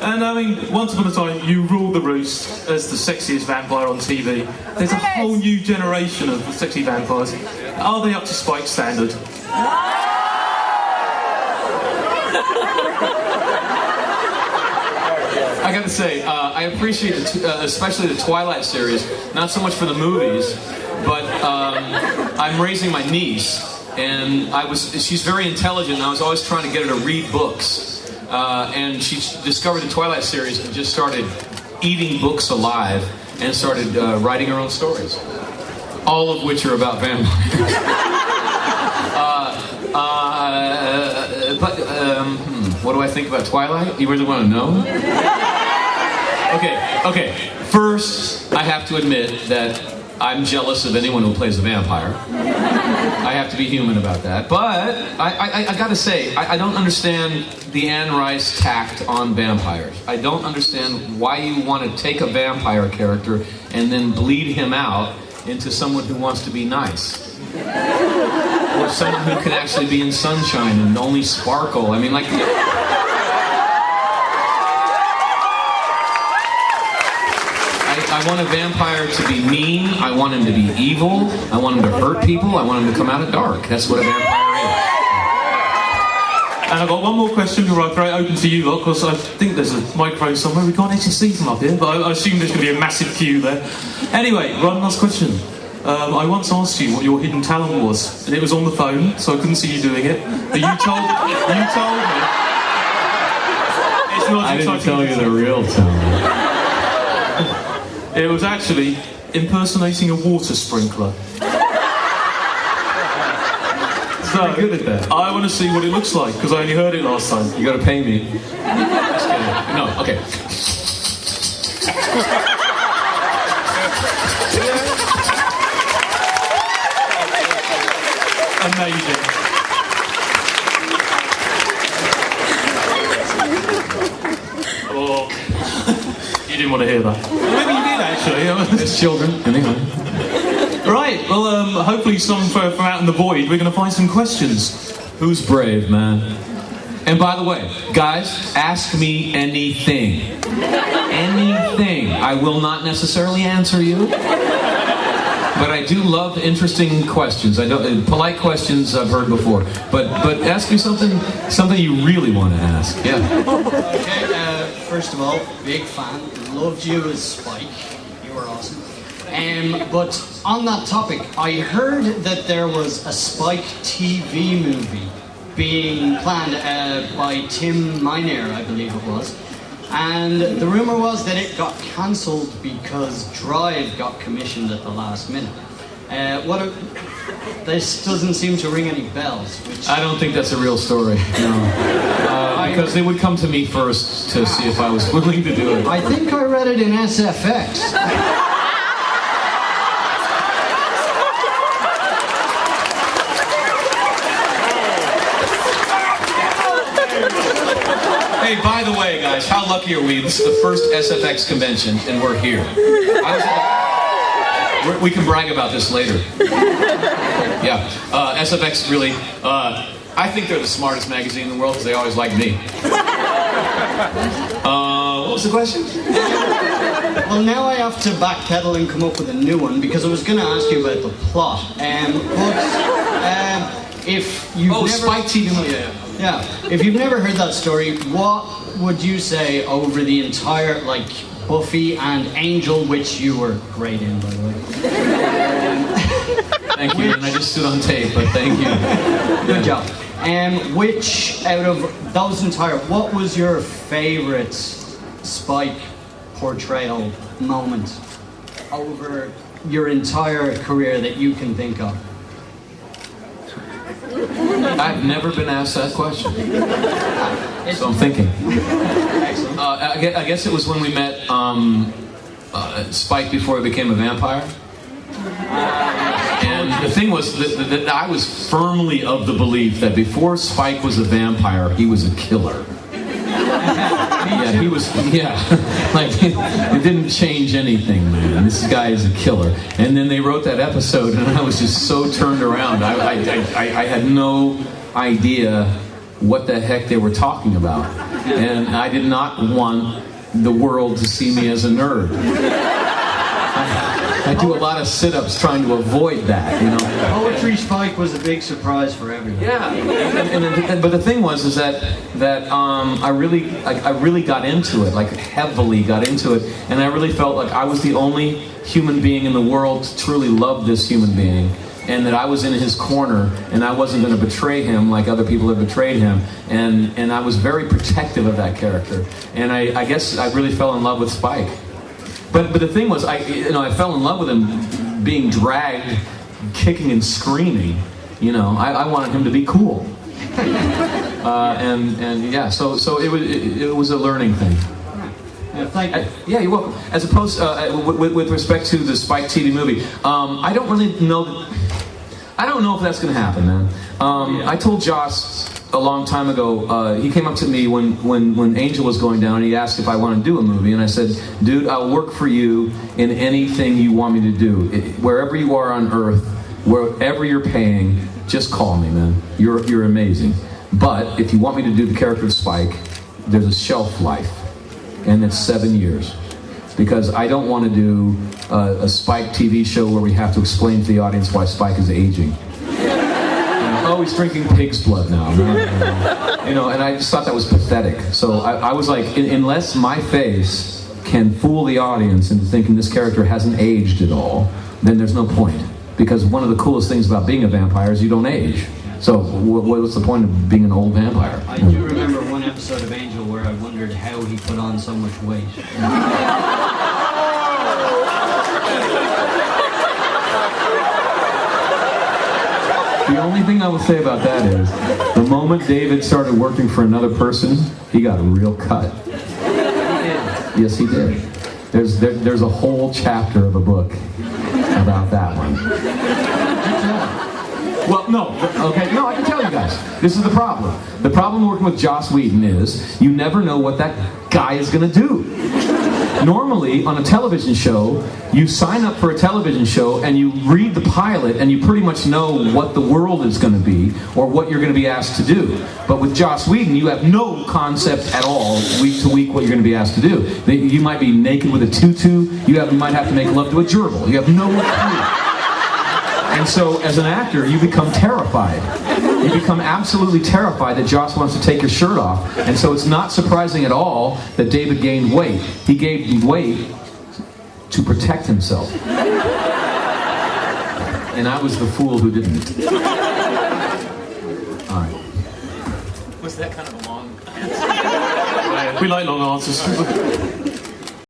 And I mean, once upon a time, you ruled the roost as the sexiest vampire on TV. There's a whole new generation of sexy vampires. Are they up to Spike's standard? I gotta say, I appreciate especially the Twilight series, not so much for the movies, but I'm raising my niece, and she's very intelligent, and I was always trying to get her to read books. And she discovered the Twilight series and just started eating books alive and started writing her own stories, all of which are about vampires. What do I think about Twilight? You really want to know? Okay. First, I have to admit that I'm jealous of anyone who plays a vampire. I have to be human about that. But I gotta say, I don't understand the Anne Rice tact on vampires. I don't understand why you want to take a vampire character and then bleed him out into someone who wants to be nice. Or someone who can actually be in sunshine and only sparkle. I mean, like... I want a vampire to be mean, I want him to be evil, I want him to hurt people, I want him to come out of dark. That's what a vampire is. And I've got one more question to write very open to you lot, because I think there's a microphone somewhere. We can't actually see from up here, but I assume there's going to be a massive queue there. Anyway, one last question. I once asked you what your hidden talent was, and it was on the phone, so I couldn't see you doing it. But you told me. It's not I didn't tell you the real talent. It was actually impersonating a water sprinkler. So, good at that. I want to see what it looks like, because I only heard it last time. You gotta pay me. Just kidding. No, okay. Amazing. Oh, you didn't want to hear that. Maybe you did, actually. It's children, anyway. Right, well, hopefully some from out in the void, we're going to find some questions. Who's brave, man? And by the way, guys, ask me anything. Anything. I will not necessarily answer you. But I do love interesting questions. I don't, polite questions I've heard before. But ask me something you really want to ask. Yeah. Okay, first of all, big fan. Loved you as Spike. You were awesome. But on that topic, I heard that there was a Spike TV movie being planned by Tim Minear, I believe it was. And the rumor was that it got cancelled because Drive got commissioned at the last minute. This doesn't seem to ring any bells. I don't think that's a real story, no. Because they would come to me first to see if I was willing to do it. I think I read it in SFX. Hey, by the way, guys, how lucky are we? This is the first SFX convention, and we're here. We can brag about this later. Yeah, SFX really, I think they're the smartest magazine in the world because they always like me. What was the question? Well, now I have to backpedal and come up with a new one because I was going to ask you about the plot. If you've never... Spike TV, Yeah, if you've never heard that story, what would you say over the entire, like, Buffy and Angel, which you were great in, by the way. Thank you, and I just stood on tape, but thank you. Good job. Which, out of those entire, what was your favourite Spike portrayal moment over your entire career that you can think of? I've never been asked that question, so I'm thinking. I guess it was when we met Spike before he became a vampire. And the thing was that I was firmly of the belief that before Spike was a vampire, he was a killer. Yeah, he was, yeah. Like, it didn't change anything, man. This guy is a killer. And then they wrote that episode, and I was just so turned around. I had no idea what the heck they were talking about. And I did not want the world to see me as a nerd. I do a lot of sit-ups trying to avoid that, you know. Poetry Spike was a big surprise for everyone. Yeah, but the thing was is that I really got into it, like heavily got into it, and I really felt like I was the only human being in the world to truly love this human being, and that I was in his corner, and I wasn't going to betray him like other people had betrayed him, and I was very protective of that character, and I guess I really fell in love with Spike. But the thing was, I fell in love with him being dragged, kicking and screaming. You know, I wanted him to be cool. So it was a learning thing. Yeah, thank you. Yeah, you're welcome. As opposed, with respect to the Spike TV movie, I don't really know. I don't know if that's going to happen, man. I told Joss a long time ago. He came up to me when Angel was going down, and he asked if I wanted to do a movie, and I said, "Dude, I'll work for you in anything you want me to do. Wherever you are on Earth, wherever you're paying, just call me, man. You're amazing. But if you want me to do the character of Spike, there's a shelf life, and it's 7 years." Because I don't want to do a Spike TV show where we have to explain to the audience why Spike is aging. Oh, he's drinking pig's blood now. You know, and I just thought that was pathetic. So I was like, unless my face can fool the audience into thinking this character hasn't aged at all, then there's no point. Because one of the coolest things about being a vampire is you don't age. So what's the point of being an old vampire? I do remember one episode of Angel where I wondered how he put on so much weight. The only thing I will say about that is, the moment David started working for another person, he got a real cut. He did. Yes, he did. There's a whole chapter of a book about that one. Well, no, okay, no, I can tell you guys. This is the problem. The problem working with Joss Whedon is you never know what that guy is going to do. Normally, on a television show, you sign up for a television show and you read the pilot and you pretty much know what the world is going to be or what you're going to be asked to do. But with Joss Whedon, you have no concept at all, week to week, what you're going to be asked to do. You might be naked with a tutu. You might have to make love to a gerbil. You have no clue. And so, as an actor, you become terrified. You become absolutely terrified that Joss wants to take your shirt off. And so it's not surprising at all that David gained weight. He gained weight to protect himself. And I was the fool who didn't. All right. Was that kind of a long answer? We like long answers.